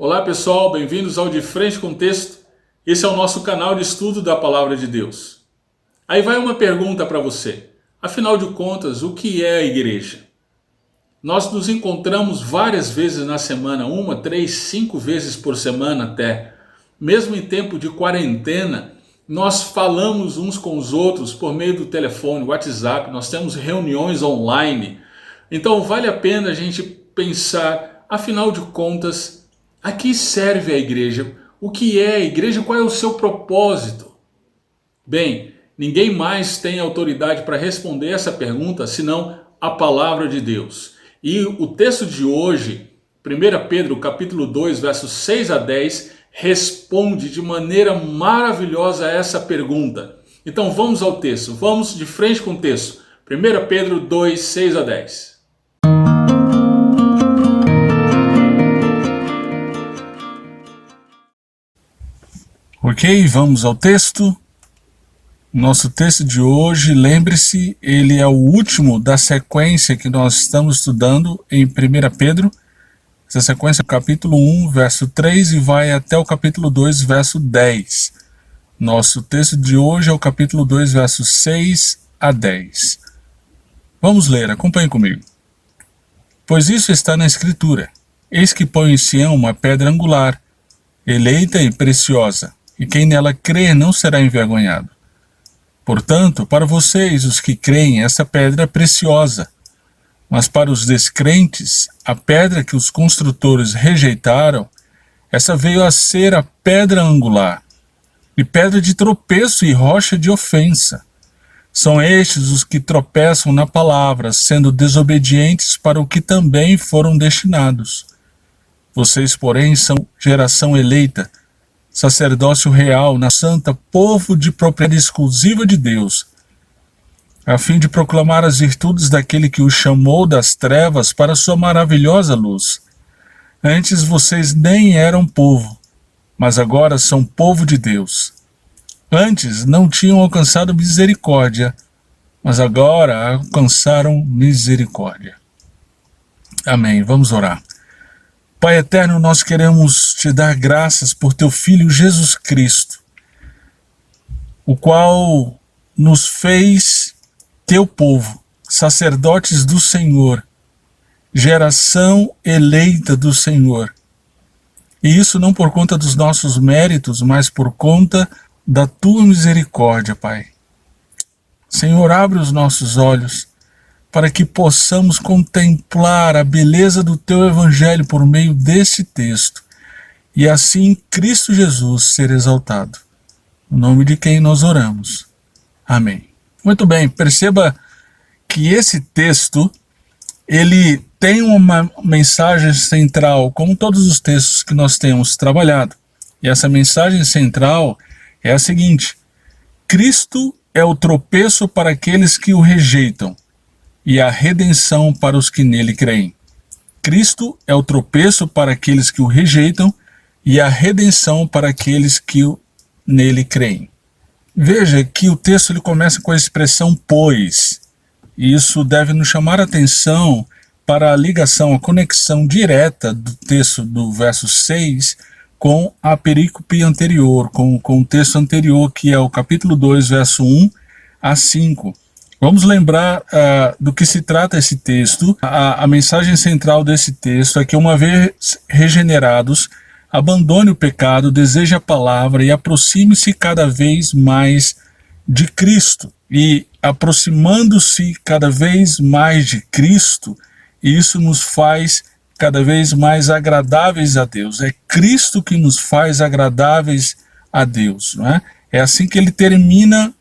Olá pessoal, bem-vindos ao De Frente com Texto. Esse é o nosso canal de estudo da Palavra de Deus. Aí vai uma pergunta para você. Afinal de contas, o que é a igreja? Nós nos encontramos várias vezes na semana, 1, 3, 5 vezes por semana até. Mesmo em tempo de quarentena, nós falamos uns com os outros por meio do telefone, WhatsApp, nós temos reuniões online. Então vale a pena a gente pensar, afinal de contas, a que serve a igreja? O que é a igreja? Qual é o seu propósito? Bem, ninguém mais tem autoridade para responder essa pergunta senão a palavra de Deus. E o texto de hoje, 1 Pedro capítulo 2, versos 6 a 10, responde de maneira maravilhosa a essa pergunta. Então vamos ao texto, vamos de frente com o texto. 1 Pedro 2, 6 a 10. Ok, vamos ao texto. Nosso texto de hoje, lembre-se, ele é o último da sequência que nós estamos estudando em 1 Pedro. Essa sequência é o capítulo 1, verso 3 e vai até o capítulo 2, verso 10. Nosso texto de hoje é o capítulo 2, versos 6 a 10. Vamos ler, acompanhe comigo. Pois isso está na Escritura. Eis que põe em Sião uma pedra angular, eleita e preciosa, e quem nela crer não será envergonhado. Portanto, para vocês, os que creem, essa pedra é preciosa. Mas para os descrentes, a pedra que os construtores rejeitaram, essa veio a ser a pedra angular, e pedra de tropeço e rocha de ofensa. São estes os que tropeçam na palavra, sendo desobedientes para o que também foram destinados. Vocês, porém, são geração eleita, sacerdócio real, na santa, povo de propriedade exclusiva de Deus, a fim de proclamar as virtudes daquele que os chamou das trevas para sua maravilhosa luz. Antes vocês nem eram povo, mas agora são povo de Deus. Antes não tinham alcançado misericórdia, mas agora alcançaram misericórdia. Amém. Vamos orar. Pai eterno, nós queremos te dar graças por teu Filho Jesus Cristo, o qual nos fez teu povo, sacerdotes do Senhor, geração eleita do Senhor. E isso não por conta dos nossos méritos, mas por conta da tua misericórdia, Pai. Senhor, abre os nossos olhos para que possamos contemplar a beleza do teu evangelho por meio desse texto e assim Cristo Jesus ser exaltado. No nome de quem nós oramos. Amém. Muito bem, perceba que esse texto, ele tem uma mensagem central, como todos os textos que nós temos trabalhado. E essa mensagem central é a seguinte: Cristo é o tropeço para aqueles que o rejeitam e a redenção para os que nele creem. Cristo é o tropeço para aqueles que o rejeitam e a redenção para aqueles que nele creem. Veja que o texto ele começa com a expressão pois, e isso deve nos chamar a atenção para a ligação, a conexão direta do texto do verso 6 com a perícope anterior, com o texto anterior, que é o capítulo 2, verso 1 a 5. Vamos lembrar do que se trata esse texto. A mensagem central desse texto é que, uma vez regenerados, abandone o pecado, deseje a palavra e aproxime-se cada vez mais de Cristo. E aproximando-se cada vez mais de Cristo, isso nos faz cada vez mais agradáveis a Deus. É Cristo que nos faz agradáveis a Deus, não é? É assim que ele termina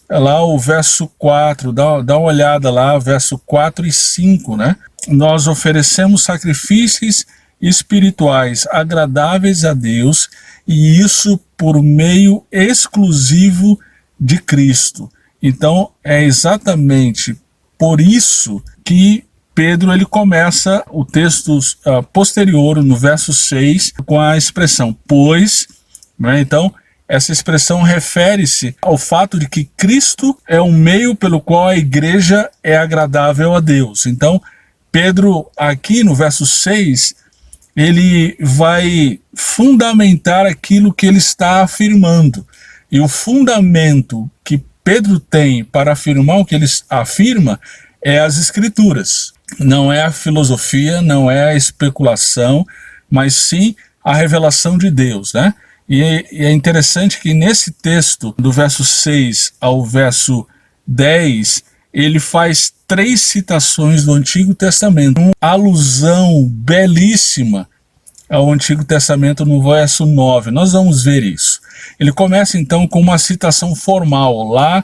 lá o verso 4, dá uma olhada lá, verso 4 e 5, né? Nós oferecemos sacrifícios espirituais agradáveis a Deus, e isso por meio exclusivo de Cristo. Então é exatamente por isso que Pedro ele começa o texto posterior, no verso 6, com a expressão pois, né? Então essa expressão refere-se ao fato de que Cristo é o meio pelo qual a igreja é agradável a Deus. Então Pedro aqui no verso 6 ele vai fundamentar aquilo que ele está afirmando. E o fundamento que Pedro tem para afirmar o que ele afirma é as Escrituras. Não é a filosofia, não é a especulação, mas sim a revelação de Deus, né? E é interessante que nesse texto, do verso 6 ao verso 10, ele faz 3 citações do Antigo Testamento, uma alusão belíssima ao Antigo Testamento no verso 9. Nós vamos ver isso. Ele começa então com uma citação formal. Lá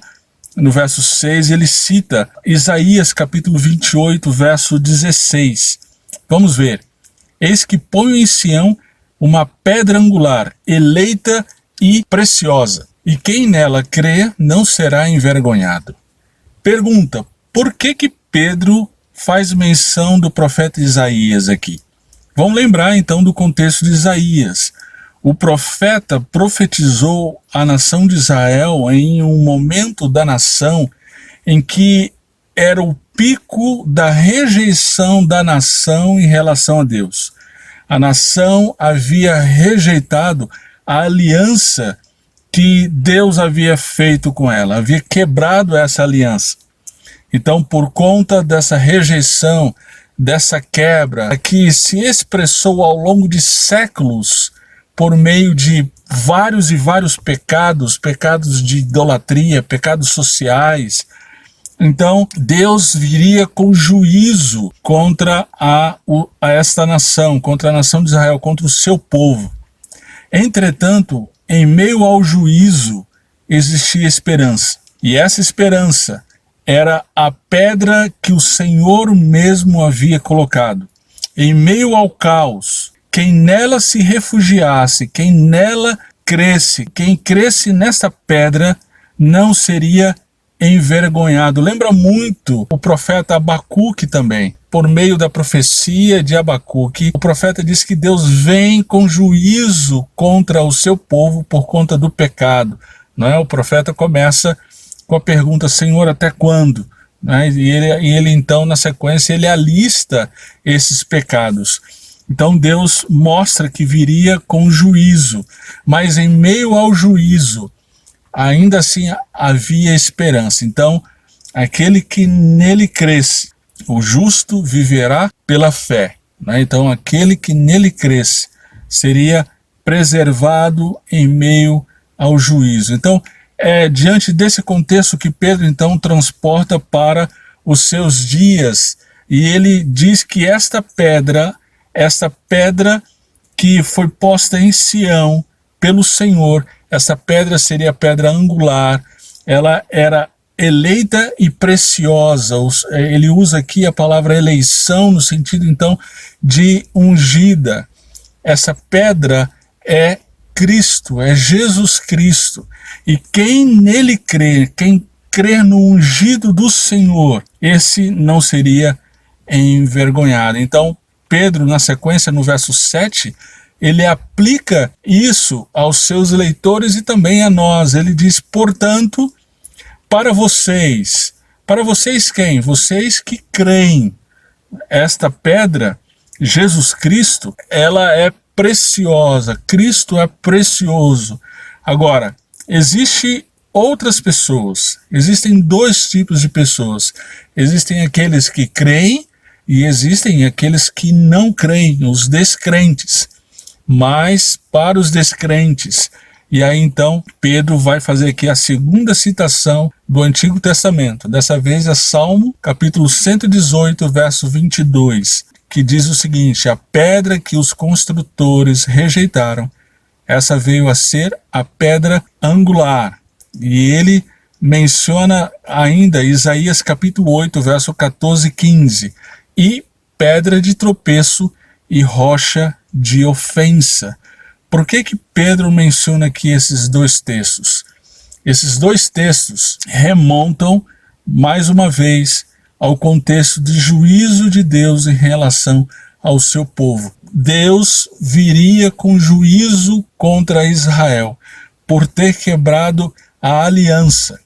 no verso 6 ele cita Isaías capítulo 28, verso 16. Vamos ver. Eis que ponho em Sião uma pedra angular, eleita e preciosa, e quem nela crê não será envergonhado. Pergunta, por que Pedro faz menção do profeta Isaías aqui? Vamos lembrar então do contexto de Isaías. O profeta profetizou a nação de Israel em um momento da nação em que era o pico da rejeição da nação em relação a Deus. A nação havia rejeitado a aliança que Deus havia feito com ela, havia quebrado essa aliança. Então, por conta dessa rejeição, dessa quebra, que se expressou ao longo de séculos por meio de vários e vários pecados, pecados de idolatria, pecados sociais, então Deus viria com juízo contra esta nação, contra a nação de Israel, contra o seu povo. Entretanto, em meio ao juízo existia esperança, e essa esperança era a pedra que o Senhor mesmo havia colocado. Em meio ao caos, quem nela se refugiasse, quem nela cresce, quem cresce nessa pedra, não seria envergonhado. Lembra muito o profeta Abacuque também. Por meio da profecia de Abacuque, o profeta diz que Deus vem com juízo contra o seu povo por conta do pecado. Não é? O profeta começa com a pergunta, Senhor, até quando? Né? E ele então, na sequência, ele alista esses pecados. Então Deus mostra que viria com juízo, mas em meio ao juízo, ainda assim havia esperança. Então, aquele que nele cresce, o justo viverá pela fé. Né? Então, aquele que nele cresce seria preservado em meio ao juízo. Então, é diante desse contexto que Pedro então transporta para os seus dias, e ele diz que esta pedra que foi posta em Sião pelo Senhor, essa pedra seria a pedra angular, ela era eleita e preciosa. Ele usa aqui a palavra eleição no sentido então de ungida. Essa pedra é Cristo, é Jesus Cristo. E quem nele crê, quem crê no ungido do Senhor, esse não seria envergonhado. Então, Pedro, na sequência, no verso 7, ele aplica isso aos seus leitores e também a nós. Ele diz, portanto, para vocês quem? Vocês que creem. Esta pedra, Jesus Cristo, ela é preciosa, Cristo é precioso. Agora, existem outras pessoas, existem 2 tipos de pessoas. Existem aqueles que creem e existem aqueles que não creem, os descrentes. Mas para os descrentes, e aí então Pedro vai fazer aqui a segunda citação do Antigo Testamento. Dessa vez é Salmo, capítulo 118, verso 22, que diz o seguinte, a pedra que os construtores rejeitaram, essa veio a ser a pedra angular. E ele menciona ainda Isaías capítulo 8, verso 14 e 15, e pedra de tropeço e rocha de ofensa. Por que Pedro menciona aqui esses 2 textos? Esses 2 textos remontam, mais uma vez, ao contexto de juízo de Deus em relação ao seu povo. Deus viria com juízo contra Israel por ter quebrado a aliança.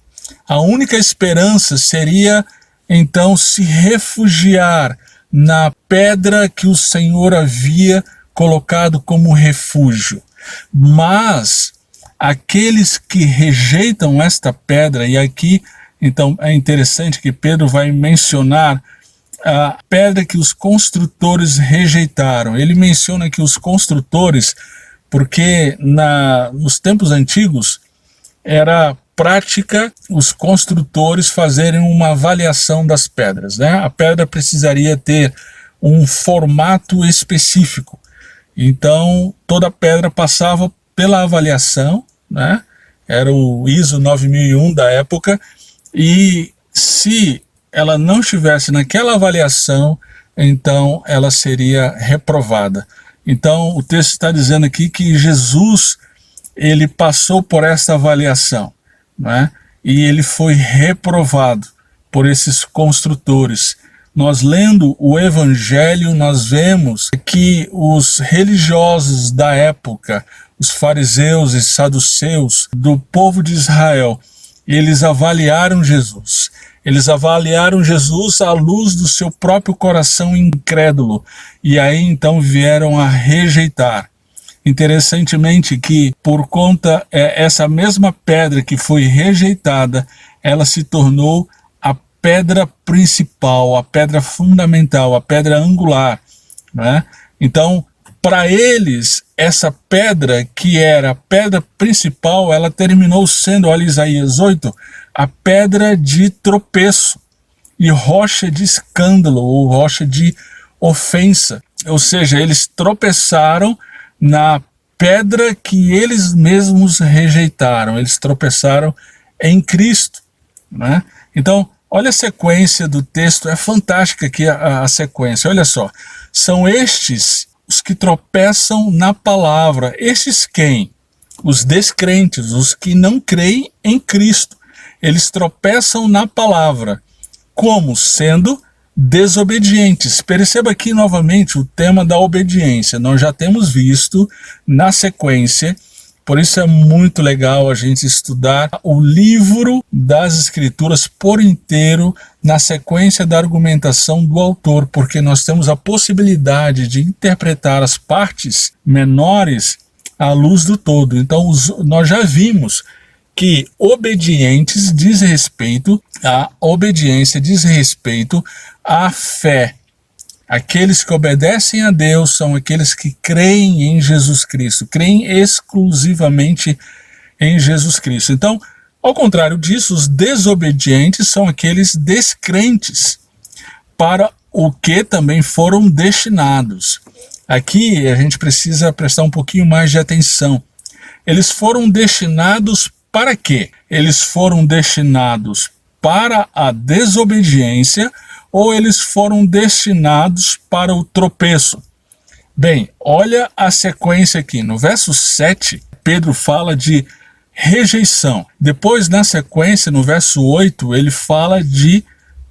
A única esperança seria, então, se refugiar na pedra que o Senhor havia colocado como refúgio. Mas aqueles que rejeitam esta pedra, e aqui então é interessante que Pedro vai mencionar a pedra que os construtores rejeitaram. Ele menciona que os construtores, porque nos tempos antigos era prática os construtores fazerem uma avaliação das pedras, né? A pedra precisaria ter um formato específico. Então, toda pedra passava pela avaliação, né? Era o ISO 9001 da época, e se ela não estivesse naquela avaliação, então ela seria reprovada. Então, o texto está dizendo aqui que Jesus, ele passou por essa avaliação, né? E ele foi reprovado por esses construtores. Nós lendo o Evangelho, nós vemos que os religiosos da época, os fariseus e saduceus do povo de Israel, eles avaliaram Jesus. Eles avaliaram Jesus à luz do seu próprio coração incrédulo, e aí então vieram a rejeitar. Interessantemente que por conta essa mesma pedra que foi rejeitada, ela se tornou a pedra principal, a pedra fundamental, a pedra angular, né? Então, para eles, essa pedra que era a pedra principal, ela terminou sendo, olha Isaías 8, a pedra de tropeço e rocha de escândalo, ou rocha de ofensa. Ou seja, eles tropeçaram na pedra que eles mesmos rejeitaram, eles tropeçaram em Cristo, né? Então, olha a sequência do texto, é fantástica aqui a sequência, olha só. São estes os que tropeçam na palavra. Estes quem? Os descrentes, os que não creem em Cristo. Eles tropeçam na palavra, como sendo desobedientes. Perceba aqui novamente o tema da obediência. Nós já temos visto na sequência, por isso é muito legal a gente estudar o livro das Escrituras por inteiro na sequência da argumentação do autor, porque nós temos a possibilidade de interpretar as partes menores à luz do todo. Então nós já vimos que obedientes diz respeito à obediência, diz respeito à fé. Aqueles que obedecem a Deus são aqueles que creem em Jesus Cristo, creem exclusivamente em Jesus Cristo. Então, ao contrário disso, os desobedientes são aqueles descrentes, para o que também foram destinados. Aqui a gente precisa prestar um pouquinho mais de atenção. Eles foram destinados para quê? Eles foram destinados para a desobediência, ou eles foram destinados para o tropeço? Bem, olha a sequência aqui. No verso 7, Pedro fala de rejeição. Depois, na sequência, no verso 8, ele fala de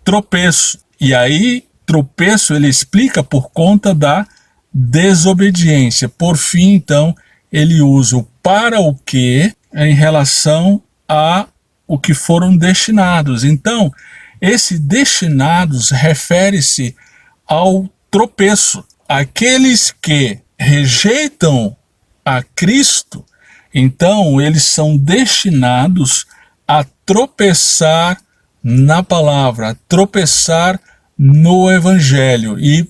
tropeço. E aí, tropeço, ele explica por conta da desobediência. Por fim, então, ele usa o para o que em relação a o que foram destinados. Então, esse destinados refere-se ao tropeço. Aqueles que rejeitam a Cristo, então eles são destinados a tropeçar na palavra, a tropeçar no Evangelho. E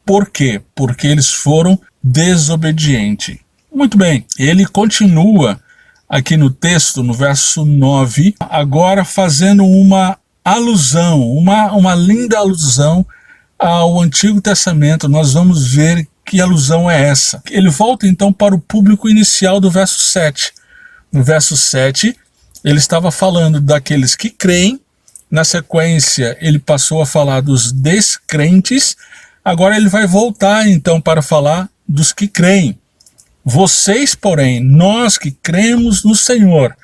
por quê? Porque eles foram desobedientes. Muito bem, ele continua aqui no texto, no verso 9, agora fazendo uma alusão, uma linda alusão ao Antigo Testamento. Nós vamos ver que alusão é essa. Ele volta então para o público inicial do verso 7. No verso 7, ele estava falando daqueles que creem, na sequência ele passou a falar dos descrentes, agora ele vai voltar então para falar dos que creem. Vocês, porém, nós que cremos no Senhor,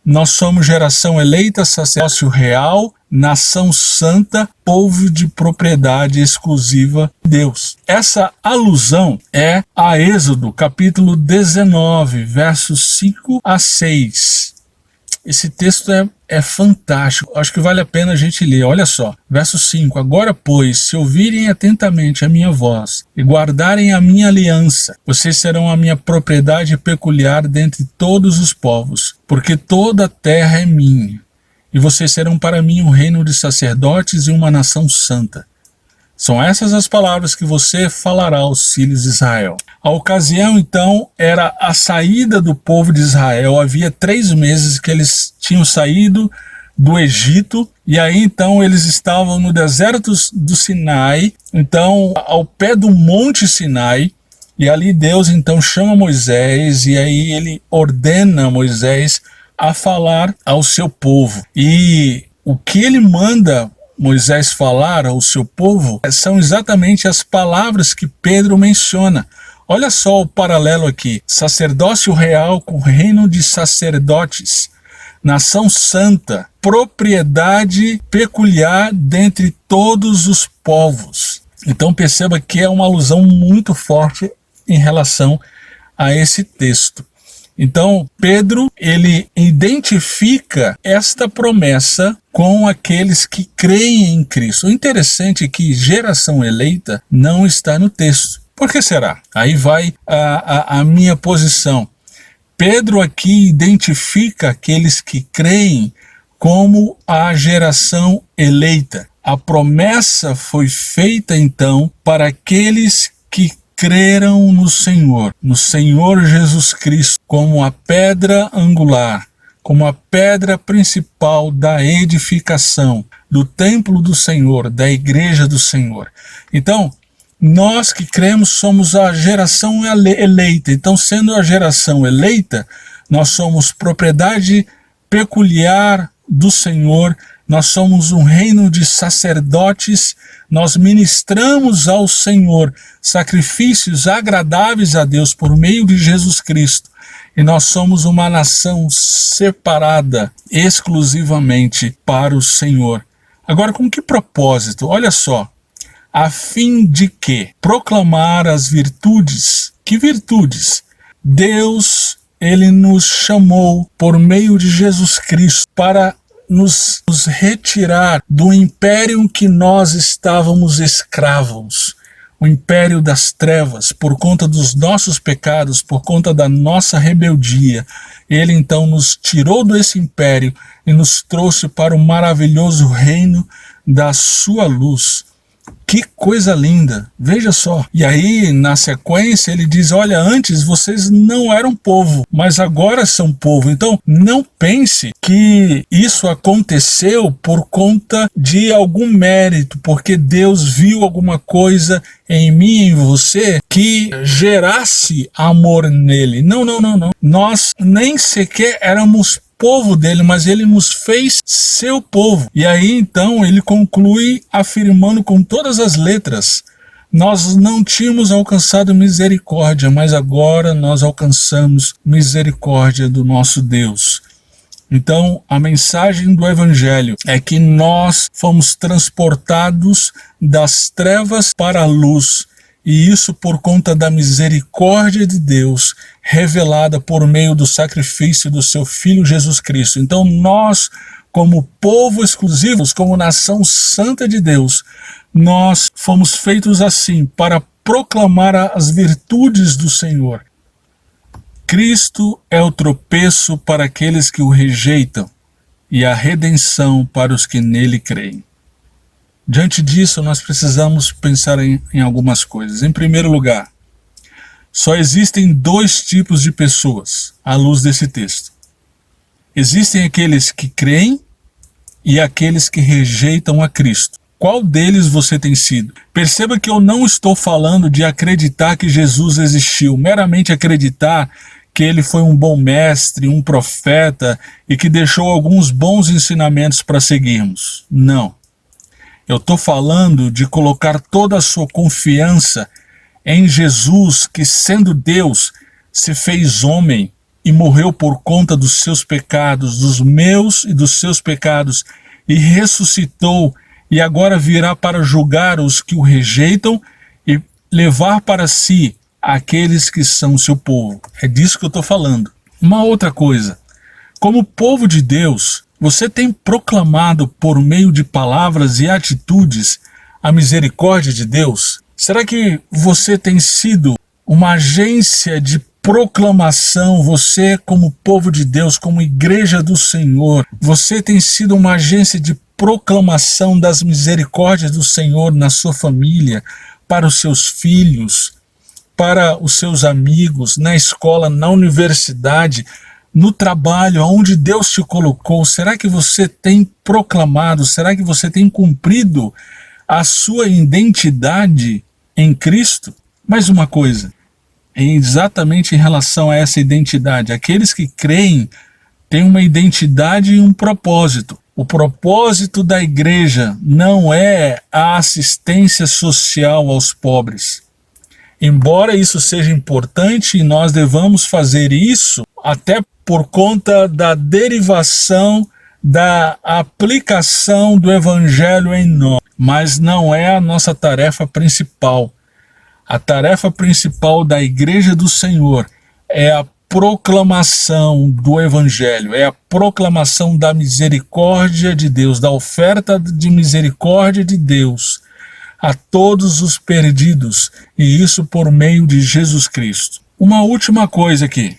nós somos geração eleita, sacerdócio real, nação santa, povo de propriedade exclusiva de Deus. Essa alusão é a Êxodo, capítulo 19, versos 5 a 6. Esse texto é é fantástico. Acho que vale a pena a gente ler. Olha só, verso 5. Agora, pois, se ouvirem atentamente a minha voz e guardarem a minha aliança, vocês serão a minha propriedade peculiar dentre todos os povos, porque toda a terra é minha. E vocês serão para mim um reino de sacerdotes e uma nação santa. São essas as palavras que você falará aos filhos de Israel. A ocasião, então, era a saída do povo de Israel. Havia 3 meses que eles tinham saído do Egito, e aí então eles estavam no deserto do Sinai, então ao pé do Monte Sinai, e ali Deus então chama Moisés, e aí ele ordena Moisés a falar ao seu povo. E o que ele manda Moisés falar ao seu povo são exatamente as palavras que Pedro menciona. Olha só o paralelo aqui: sacerdócio real com reino de sacerdotes, nação santa, propriedade peculiar dentre todos os povos. Então perceba que é uma alusão muito forte em relação a esse texto. Então, Pedro, ele identifica esta promessa com aqueles que creem em Cristo. O interessante é que geração eleita não está no texto. Por que será? Aí vai a minha posição. Pedro aqui identifica aqueles que creem como a geração eleita. A promessa foi feita, então, para aqueles que creram no Senhor Jesus Cristo, como a pedra angular, como a pedra principal da edificação do templo do Senhor, da igreja do Senhor. Então, nós que cremos somos a geração eleita. Então, sendo a geração eleita, nós somos propriedade peculiar do Senhor, nós somos um reino de sacerdotes, nós ministramos ao Senhor sacrifícios agradáveis a Deus por meio de Jesus Cristo. E nós somos uma nação separada exclusivamente para o Senhor. Agora, com que propósito? Olha só. A fim de que? Proclamar as virtudes. Que virtudes? Deus, ele nos chamou por meio de Jesus Cristo para nos retirar do império que nós estávamos escravos, o império das trevas, por conta dos nossos pecados, por conta da nossa rebeldia. Ele então nos tirou desse império e nos trouxe para o maravilhoso reino da sua luz. Que coisa linda, veja só. E aí, na sequência, ele diz, olha, antes vocês não eram povo, mas agora são povo. Então, não pense que isso aconteceu por conta de algum mérito, porque Deus viu alguma coisa em mim e em você que gerasse amor nele. Não. Nós nem sequer éramos povo dele, mas ele nos fez seu povo. E aí então ele conclui afirmando com todas as letras: nós não tínhamos alcançado misericórdia, mas agora nós alcançamos misericórdia do nosso Deus. Então a mensagem do Evangelho é que nós fomos transportados das trevas para a luz, e isso por conta da misericórdia de Deus, revelada por meio do sacrifício do seu Filho Jesus Cristo. Então nós, como povo exclusivo, como nação santa de Deus, nós fomos feitos assim, para proclamar as virtudes do Senhor. Cristo é o tropeço para aqueles que o rejeitam e a redenção para os que nele creem. Diante disso, nós precisamos pensar em algumas coisas. Em primeiro lugar, só existem 2 tipos de pessoas à luz desse texto. Existem aqueles que creem e aqueles que rejeitam a Cristo. Qual deles você tem sido? Perceba que eu não estou falando de acreditar que Jesus existiu, meramente acreditar que ele foi um bom mestre, um profeta e que deixou alguns bons ensinamentos para seguirmos. Não. Eu estou falando de colocar toda a sua confiança em Jesus, que sendo Deus, se fez homem e morreu por conta dos seus pecados, dos meus e dos seus pecados, e ressuscitou, e agora virá para julgar os que o rejeitam e levar para si aqueles que são seu povo. É disso que eu estou falando. Uma outra coisa, como povo de Deus, Você tem proclamado por meio de palavras e atitudes a misericórdia de Deus? Será que você tem sido uma agência de proclamação? Você, como povo de Deus, como igreja do Senhor, você tem sido uma agência de proclamação das misericórdias do Senhor na sua família, para os seus filhos, para os seus amigos, na escola, na universidade, no trabalho, onde Deus te colocou? Será que você tem proclamado? Será que você tem cumprido a sua identidade em Cristo? Mais uma coisa, exatamente em relação a essa identidade, aqueles que creem têm uma identidade e um propósito. O propósito da igreja não é a assistência social aos pobres. Embora isso seja importante e nós devamos fazer isso até por conta da derivação da aplicação do evangelho em nós, mas não é a nossa tarefa principal. A tarefa principal da igreja do Senhor é a proclamação do evangelho, é a proclamação da misericórdia de Deus, da oferta de misericórdia de Deus a todos os perdidos, e isso por meio de Jesus Cristo. Uma última coisa aqui.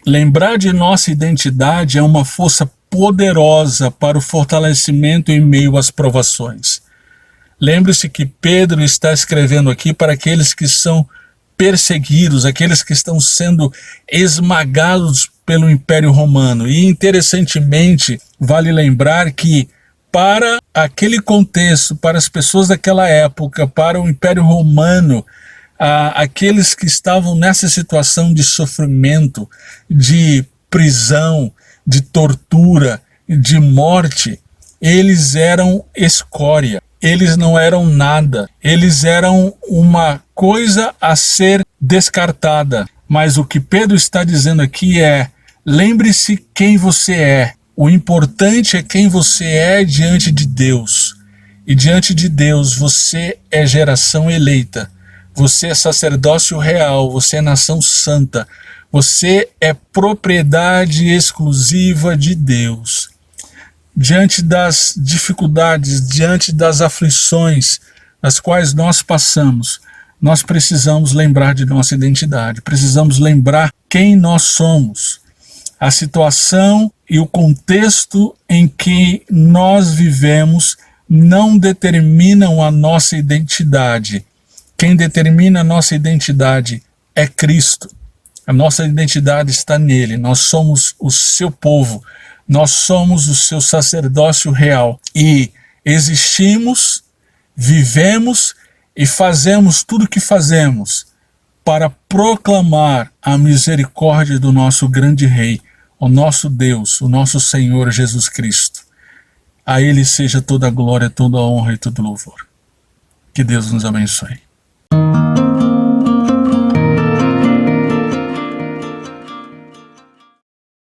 Lembrar de nossa identidade é uma força poderosa para o fortalecimento em meio às provações. Lembre-se que Pedro está escrevendo aqui para aqueles que são perseguidos, aqueles que estão sendo esmagados pelo Império Romano. E interessantemente, vale lembrar que para aquele contexto, para as pessoas daquela época, para o Império Romano, aqueles que estavam nessa situação de sofrimento, de prisão, de tortura, de morte, eles eram escória, eles não eram nada, eles eram uma coisa a ser descartada. Mas o que Pedro está dizendo aqui é: lembre-se quem você é. O importante é quem você é diante de Deus. E diante de Deus você é geração eleita. Você é sacerdócio real, você é nação santa. Você é propriedade exclusiva de Deus. Diante das dificuldades, diante das aflições nas quais nós passamos, nós precisamos lembrar de nossa identidade, precisamos lembrar quem nós somos. A situação e o contexto em que nós vivemos não determinam a nossa identidade. Quem determina a nossa identidade é Cristo. A nossa identidade está nele. Nós somos o seu povo. Nós somos o seu sacerdócio real. E existimos, vivemos e fazemos tudo o que fazemos para proclamar a misericórdia do nosso grande Rei, o nosso Deus, o nosso Senhor Jesus Cristo. A Ele seja toda a glória, toda a honra e todo o louvor. Que Deus nos abençoe.